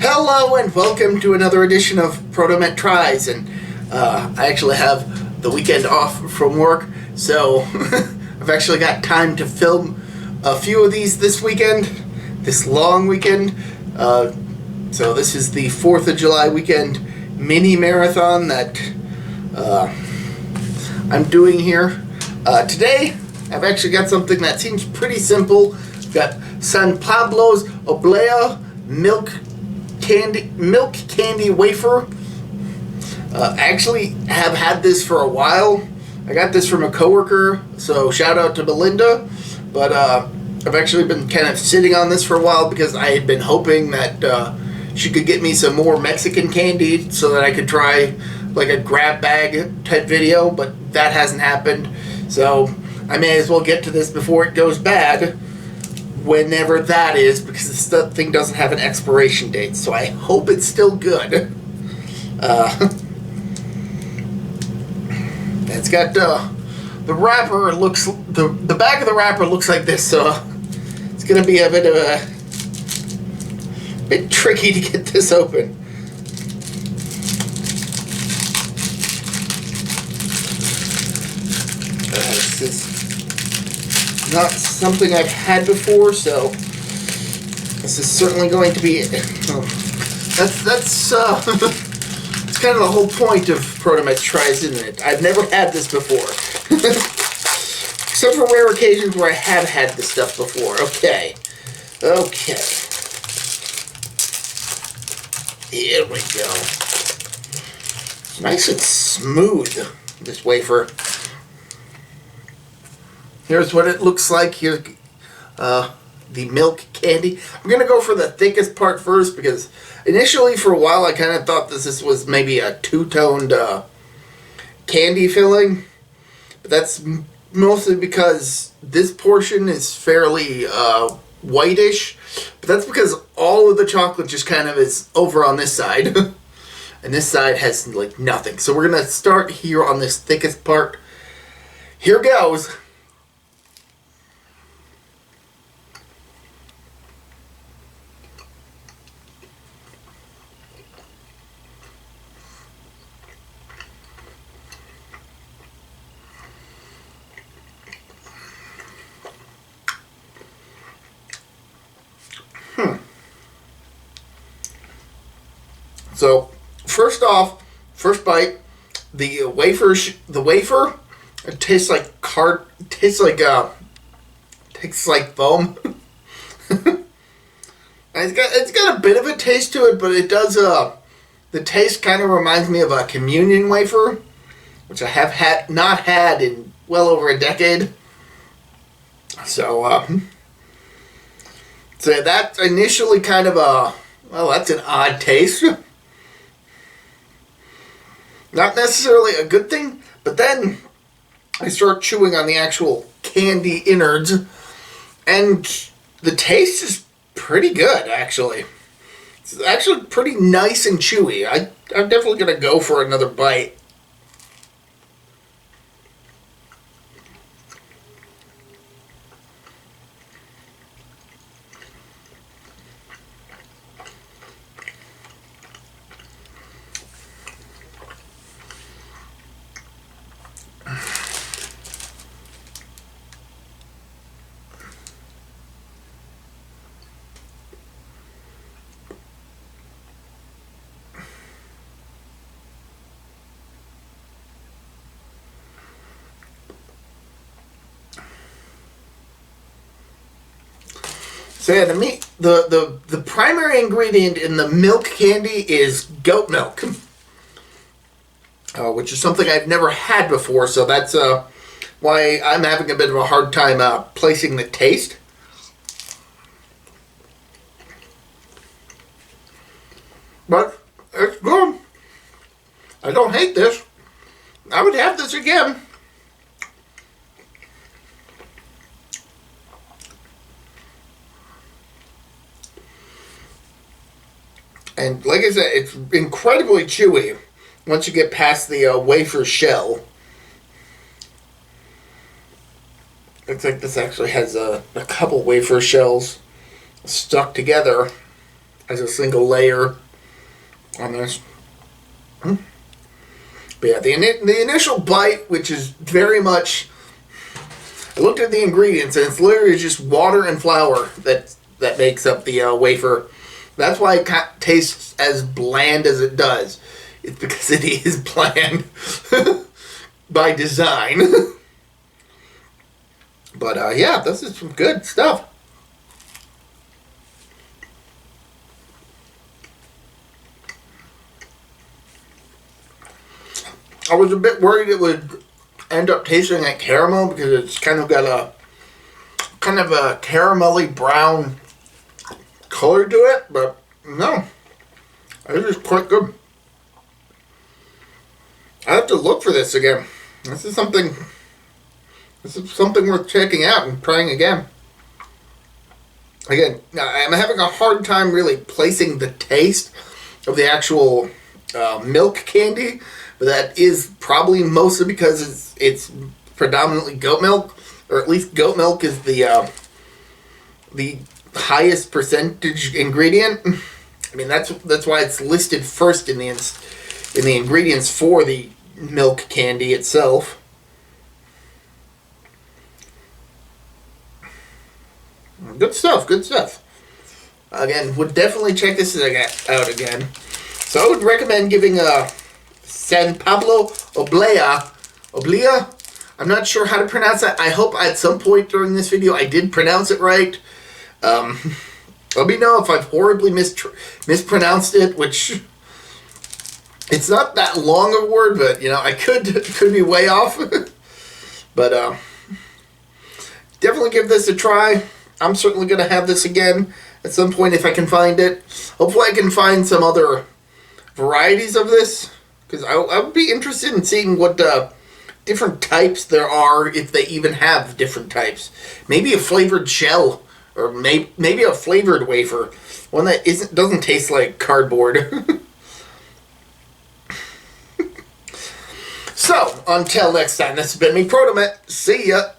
Hello and welcome to another edition of ProtoMet Tries, and I actually have the weekend off from work, so I've actually got time to film a few of these this weekend, this long weekend. So this is the 4th of July weekend mini marathon that I'm doing here. Today I've actually got something that seems pretty simple. I've got San Pablo's Oblea milk candy wafer. I actually have had this for a while. I got this from a coworker, so shout out to Belinda. But I've actually been kind of sitting on this for a while because I had been hoping that she could get me some more Mexican candy so that I could try like a grab bag type video, but that hasn't happened. So I may as well get to this before it goes bad, whenever that is, because this thing doesn't have an expiration date, so I hope it's still good. It's got the wrapper looks, the back of the wrapper looks like this, so it's gonna be a bit tricky to get this open. This is not something I've had before, so this is certainly going to be. That's that's kind of the whole point of ProtoMet Tries, isn't it? I've never had this before, except for rare occasions where I have had this stuff before. Okay, here we go. It's nice and smooth, this wafer. Here's what it looks like. Here's the milk candy. I'm going to go for the thickest part first because initially for a while I kind of thought this was maybe a two-toned candy filling. But that's mostly because this portion is fairly whitish. But that's because all of the chocolate just kind of is over on this side. And this side has like nothing. So we're going to start here on this thickest part. Here goes. So, first bite, the wafer, it tastes like tastes like foam. It's got a bit of a taste to it, but it does, the taste kind of reminds me of a communion wafer, which I have not had in well over a decade. So, so that's initially kind of that's an odd taste. Not necessarily a good thing, but then I start chewing on the actual candy innards, and the taste is pretty good, actually. It's actually pretty nice and chewy. I'm definitely going to go for another bite. So yeah, the primary ingredient in the milk candy is goat milk, which is something I've never had before. So that's why I'm having a bit of a hard time placing the taste. But it's good. I don't hate this. I would have this again. And like I said, it's incredibly chewy once you get past the wafer shell. Looks like this actually has a couple wafer shells stuck together. as a single layer on this. But yeah, the initial bite, which is very much... I looked at the ingredients, and it's literally just water and flour that makes up the wafer. That's why it tastes as bland as it does. It's because it is bland by design. But yeah, this is some good stuff. I was a bit worried it would end up tasting like caramel because it's kind of got a caramelly brown color to it, but no, it is quite good. I have to look for this again. This is something worth checking out and trying again. Again, I'm having a hard time really placing the taste of the actual milk candy, but that is probably mostly because it's predominantly goat milk, or at least goat milk is the highest percentage ingredient. I mean, that's why it's listed first in the ingredients for the milk candy itself. Good stuff, good stuff. Again, would definitely check this out again. So I would recommend giving San Pablo Oblea. I'm not sure how to pronounce that. I hope at some point during this video I did pronounce it right. Let me know if I've horribly mispronounced it, which it's not that long a word, but you know, I could be way off. But definitely give this a try. I'm certainly going to have this again at some point if I can find it. Hopefully I can find some other varieties of this, because I would be interested in seeing what different types there are, if they even have different types. Maybe a flavored shell, or maybe a flavored wafer, one that doesn't taste like cardboard. So, until next time, this has been me, ProtoMet. See ya!